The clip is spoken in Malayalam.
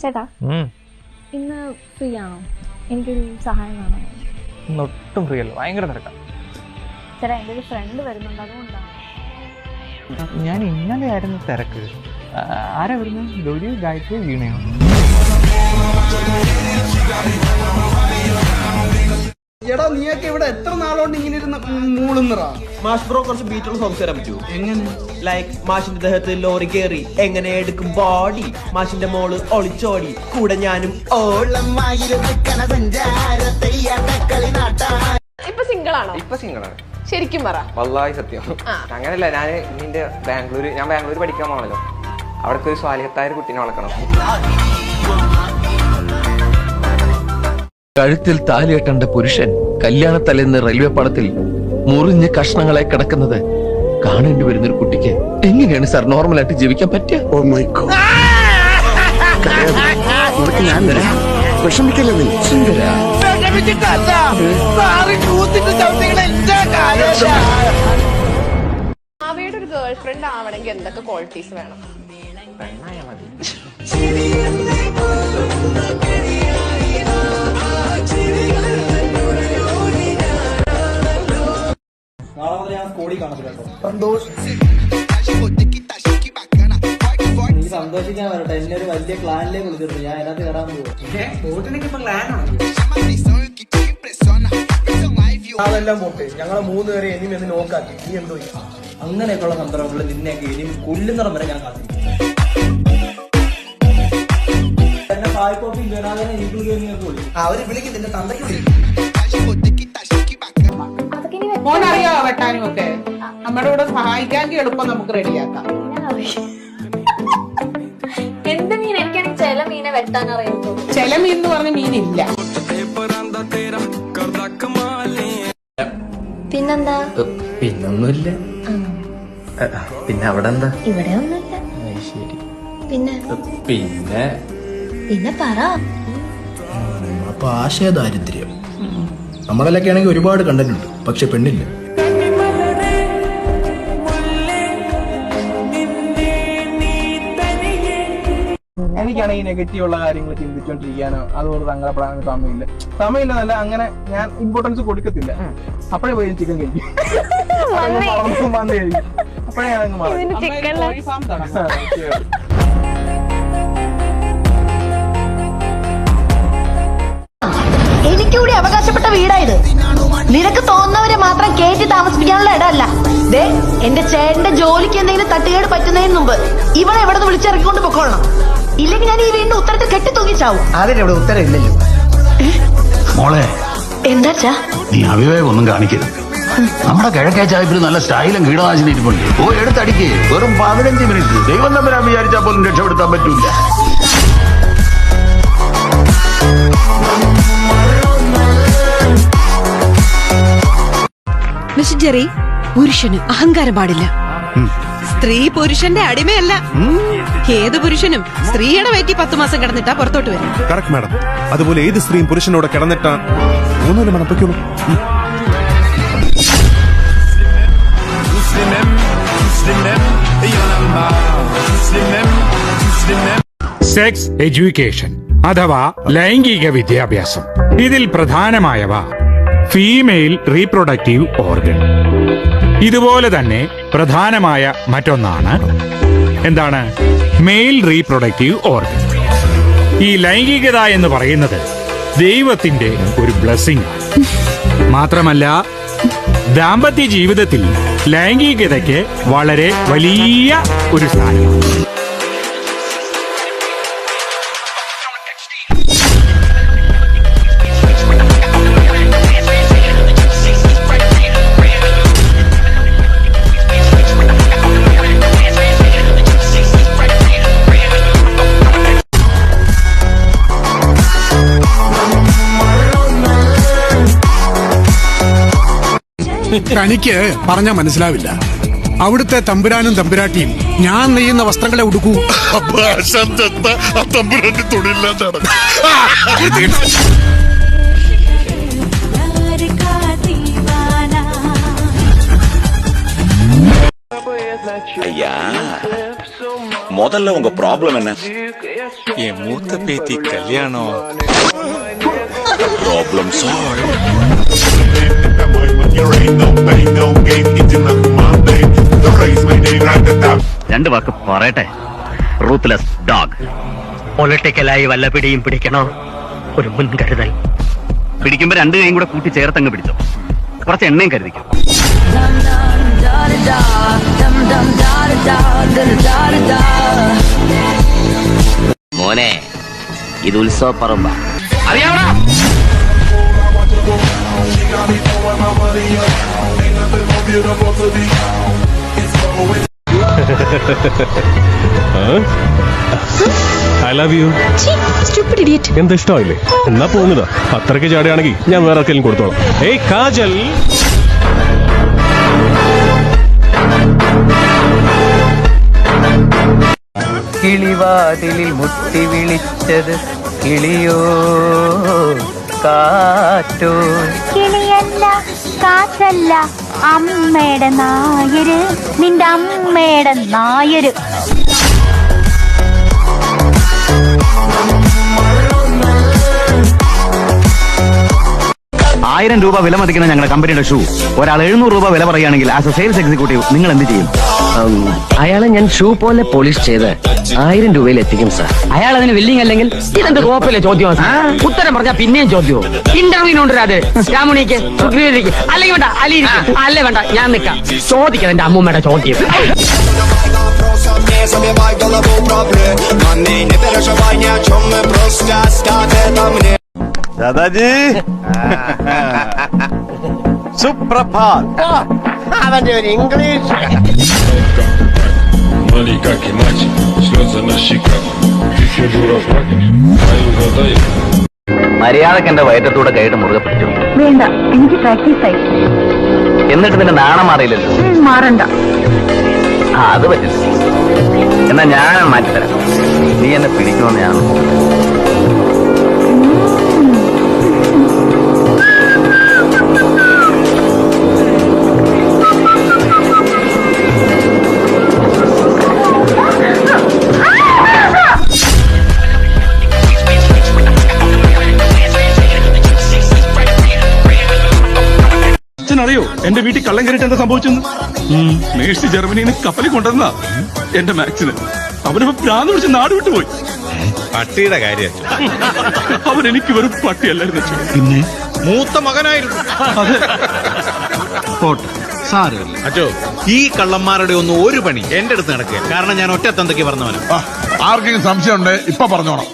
ചേട്ടാ, ഇന്ന് ഫ്രീ ആണോ? എനിക്കൊരു സഹായം വേണം. ഒട്ടും ഫ്രീ അല്ല, ഭയങ്കര തിരക്കാം. ചേട്ടാ, എൻ്റെ ഒരു ഫ്രണ്ട് വരുന്നുണ്ട്, അതുകൊണ്ടാണ്. ഞാൻ ഇന്നലെ ആയിരുന്നു തിരക്ക്. ആരാ വരുന്നത്? ഗൗരി, ഗായത്രി, വീണയോ? എടാ, നീയൊക്കെ ഇവിടെ എത്ര നാളുകൊണ്ട് ഇങ്ങനെ ഇരുന്ന് മൂളുന്നറാ? മാഷ് ബ്രോ കുറച്ച് ബീറ്റുള്ള സോങ്സ് തരാൻ പറ്റുമോ? എങ്ങനെ? ലൈക്ക് മാഷിന്റെ ദേഹത്ത് ലോറി കേറി എങ്ങനെ എടുക്കും ബോഡി, മാഷിന്റെ മോള് ഒളിച്ചോടി കൂടെ ഞാനും ഇപ്പൊ സിംഗിൾ ആണോ? ഇപ്പൊ സിംഗിളാണ്. ശരിക്കും പറ. വല്ലാഹി സത്യം. അങ്ങനെയല്ല, ഞാൻ ബാംഗ്ലൂർ പഠിക്കാൻ പോകണല്ലോ. അവിടുത്തെ ഒരു സ്വാലിഹത്തായ ഒരു കുട്ടീനെ വളർക്കണം. കഴുത്തിൽ താലികെട്ടേണ്ട പുരുഷൻ കല്യാണത്തലേന്ന് റെയിൽവേ പാളത്തിൽ മുറിഞ്ഞ് കഷ്ണങ്ങളെ കിടക്കുന്നത് കാണേണ്ടി വരുന്നൊരു കുട്ടിക്ക് എങ്ങനെയാണ് സാർ നോർമലായിട്ട് ജീവിക്കാൻ പറ്റുക? Oh my God. ഞാൻ വിഷമിക്കല്ലേ നീ? അവയുടെ ഒരു ഗേൾ ഫ്രണ്ട് ആവണമെങ്കിൽ എന്തൊക്കെ ക്വാളിറ്റീസ് വേണം? പെണ്ണായാ മതി. നാളെ ഞാൻ സ്കൂളിൽ കാണത്തില്ല കേട്ടോ. സന്തോഷ്, നീ സന്തോഷിക്കാൻ വരട്ടെ. എന്നെ ഒരു വലിയ പ്ലാനിലേക്ക് വിളിച്ചിട്ടുണ്ട്. ഞാൻ അതിനകത്ത് കയറാൻ പോകും. അതെല്ലാം പോട്ടെ, ഞങ്ങളെ 3 പേരെ ഇനിയും എന്ന് നോക്കാക്കി. നീ എന്തോ അങ്ങനെയൊക്കെയുള്ള സന്ദർഭങ്ങളിൽ നിന്നെയൊക്കെ ഇനിയും കൊല്ലുന്നിടം വരെ ഞാൻ കാത്തിരിക്കും. എന്നെ കായ്പോപ്പി ജനാദനെ ഈഗിൾ ഗെയിമിംഗ് വിളിക്കും. അവര് വിളിക്കും, നിന്റെ തന്തയ്ക്ക് വിളിക്കും. മോനറിയോ വെട്ടാനും ഒക്കെ? നമ്മുടെ കൂടെ സഹായിക്കാമെങ്കിൽ എളുപ്പം നമുക്ക് റെഡിയാക്കാം. എന്ത് മീൻ? എനിക്കാണെങ്കിൽ ചില മീനെ വെട്ടാൻ അറിയാത്തോ. ചില മീൻ എന്ന് പറഞ്ഞ മീനില്ല. പിന്നെന്താ? പിന്നൊന്നുമില്ല. പിന്നെ അവിടെ എന്താ? ഇവിടെ ഒന്നുമില്ല. ശരി. പിന്നെ പിന്നെ പറ. അപ്പൊ ആശയദാരിദ്ര്യം നമ്മളൊക്കെ ആണെങ്കിൽ ഒരുപാട് കണ്ടിട്ടുണ്ട്, പക്ഷെ പെണ്ണില്ല. എനിക്കാണെങ്കിൽ നെഗറ്റീവ് ഉള്ള കാര്യങ്ങൾ ചിന്തിച്ചോണ്ടിരിക്കാനോ അതുകൊണ്ട് സങ്കടപ്പെടാനോ സമയമില്ലെന്നല്ല, അങ്ങനെ ഞാൻ ഇമ്പോർട്ടൻസ് കൊടുക്കത്തില്ല. അപ്പോഴേ പോയി ചിക്കൻ കഴിക്കും. അപ്പോഴേ ഞാൻ കോഴി ഫാം തുടങ്ങാം. എനിക്കൂടി അവകാശപ്പെട്ട വീടായത്. നിനക്ക് തോന്നുന്നവരെ മാത്രം കയറ്റി താമസിപ്പിക്കാനുള്ള ഇടമല്ല. ദേ, എന്റെ ചേട്ടന്റെ ജോലിക്ക് എന്തെങ്കിലും തട്ടുകേട് പറ്റുന്നതിന് മുമ്പ് ഇവളെ എവിടെ നിന്ന് വിളിച്ചിറക്കിക്കൊണ്ട് പൊക്കോളണം. ഇല്ലെങ്കിൽ ഞാൻ ഈ വീടിന്റെ ഉത്തരത്തിൽ കെട്ടി തൂങ്ങിച്ചാവും. അതിനെവിടെ ഉത്തരം ഇല്ലല്ലോ. മോളെ, എന്താച്ചാ നീ അവിവേകം ഒന്നും കാണിക്കരുത്. നമ്മുടെ കിഴക്കേ ചായപ്പിന് നല്ല സ്റ്റൈലും കീടനാശിനി ഇരിപ്പുണ്ട്. ഓ, എടുത്തടിക്ക്. വെറും 15 മിനിറ്റ്. ദൈവം തമ്പുരാൻ വിചാരിച്ചാൽ പോലും രക്ഷപ്പെടുത്താൻ പറ്റൂല. മിസ്റ്റർ ജെറി, പുരുഷന് അഹങ്കാരം പാടില്ല. സ്ത്രീ പുരുഷന്റെ അടിമയല്ല. ഏത് പുരുഷനും സ്ത്രീയുടെ വയറ്റിൽ 10 മാസം കിടന്നിട്ടാ പുറത്തോട്ട് വരും. Correct madam. അതുപോലെ ഏത് സ്ത്രീയും പുരുഷനോട് കിടന്നിട്ടാ ഒന്നുമില്ല മണപ്പിക്കുള്ളൂ. സെക്സ് എഡ്യൂക്കേഷൻ അഥവാ ലൈംഗിക വിദ്യാഭ്യാസം. ഇതിൽ പ്രധാനമായവ ഫീമെയിൽ റീപ്രൊഡക്റ്റീവ് ഓർഗൻ. ഇതുപോലെ തന്നെ പ്രധാനമായ മറ്റൊന്നാണ് എന്താണ്? Mail reproductive organ. ഈ ലൈംഗികത എന്ന് പറയുന്നത് ദൈവത്തിന്റെ ഒരു ബ്ലെസ്സിംഗ് ആണ്. മാത്രമല്ല, ദാമ്പത്യ ജീവിതത്തിൽ ലൈംഗികതയ്ക്ക് വളരെ വലിയ ഒരു സ്ഥാനമാണ്. തനിക്ക് പറഞ്ഞാ മനസ്സിലാവില്ല. അവിടുത്തെ തമ്പുരാനും തമ്പുരാട്ടിയും ഞാൻ നെയ്യുന്ന വസ്ത്രങ്ങളെ ഉടുക്കൂ. തമ്പുരാന്റെ തൊഴിലില്ലാതാണ്. ஐயா முதல்ல உங்க ப்ராப்ளம் என்ன? என் மூத்த பேத்தி கல்யாணம். Problem solve. രണ്ട് വാക്ക് പറയട്ടെ. Ruthless dog. പൊളിറ്റിക്കലായി വല്ല പിടിയും പിടിക്കണോ? ഒരു മുൻകരുതൽ. പിടിക്കുമ്പോ രണ്ട് കൈയും കൂടെ കൂട്ടി ചേർത്തങ്ങ് പിടിച്ചോ. കുറച്ച് എണ്ണയും കരുതിക്കും. മോനെ, ഇത് ഉത്സവ പറമ്പ. അറിയാവോ? I love you. എന്താ ഇഷ്ടമായില്ലേ? എന്നാ പോകുന്നതാ. അത്രയ്ക്ക് ചാടുകയാണെങ്കിൽ ഞാൻ വേറെ ആർക്കെങ്കിലും കൊടുത്തോളാം. ഏയ് കാജൽ, കിളിവാതിലിൽ മുട്ടി വിളിച്ചത് കിളിയോ കാറ്റോ? കിളിയല്ല, കാറ്റല്ല, അമ്മയുടെ നായര്, നിന്റെ അമ്മയുടെ നായര്. 1000 രൂപ വില മതിക്കുന്ന ഞങ്ങളുടെ കമ്പനിയുടെ ഷൂ ഒരാൾ 700 രൂപ വില പറയുകയാണെങ്കിൽ ആസ് എ സെയിൽസ് എക്സിക്യൂട്ടീവ് നിങ്ങൾ എന്ത് ചെയ്യും? അയാളെ ഞാൻ ഷൂ പോലെ പോളിഷ് ചെയ്ത് 1000 രൂപയിൽ എത്തിക്കും സാർ. അയാൾ അതിന് വില്ലിങ് അല്ലെങ്കിൽ ഇതെന്ത് കോപ്പിലെ ചോദ്യം? ഉത്തരം പറഞ്ഞാൽ പിന്നെയും ചോദ്യം. ഇന്റർവ്യൂവിനുണ്ട് രാമുണിക്ക്, സുഗ്രീവനിക്ക്, അല്ലെങ്കിൽ വേണ്ട അലിക്ക്, അല്ലേ വേണ്ട ഞാൻ നിൽക്കാം. ചോദിക്കാം എന്റെ അമ്മൂമ്മയുടെ ചോദ്യം. ദാദാജി സുപ്രഭാത്. അവന്റെ ഒരു ഇംഗ്ലീഷ്. മര്യാദക്ക് എന്റെ വയറ്റത്തൂടെ കൈയിട്ട് മുറുകെ പിടിച്ചു. വേണ്ട, എനിക്ക് പ്രാക്ടീസ് ആയി. എന്നിട്ട് നിന്റെ നാണം മാറിയില്ലല്ലോ. മാറണ്ട. അത് പറ്റില്ല. എന്നാ ഞാൻ മാറ്റിത്തരാം. നീ എന്നെ പിടിക്കുമെന്ന് ഞാൻ അറിയോ എന്റെ വീട്ടിൽ കള്ളം കയറിയിട്ട് എന്താ സംഭവിച്ചെന്ന്? മേഴ്സി ജർമ്മനിയിൽ നിന്ന് കപ്പലിൽ കൊണ്ടുവന്ന എന്റെ മാക്സിന് അവനിപ്പോ ഭ്രാന്ത് പിടിച്ച് നാട് വിട്ടുപോയി. പട്ടിയുടെ കാര്യം അവൻ എനിക്ക് വെറും പട്ടിയല്ലായിരുന്നു, പിന്നെ മൂത്ത മകനായിരുന്നു. അതെ, അച്ചോ, ഈ കള്ളന്മാരുടെ ഒന്നും ഒരു പണി എന്റെ അടുത്ത് നടക്കുക. കാരണം ഞാൻ ഒറ്റ തന്തയ്ക്ക് പറഞ്ഞവനാ. ആർക്കെങ്കിലും സംശയം ഉണ്ട് ഇപ്പൊ പറഞ്ഞോണം.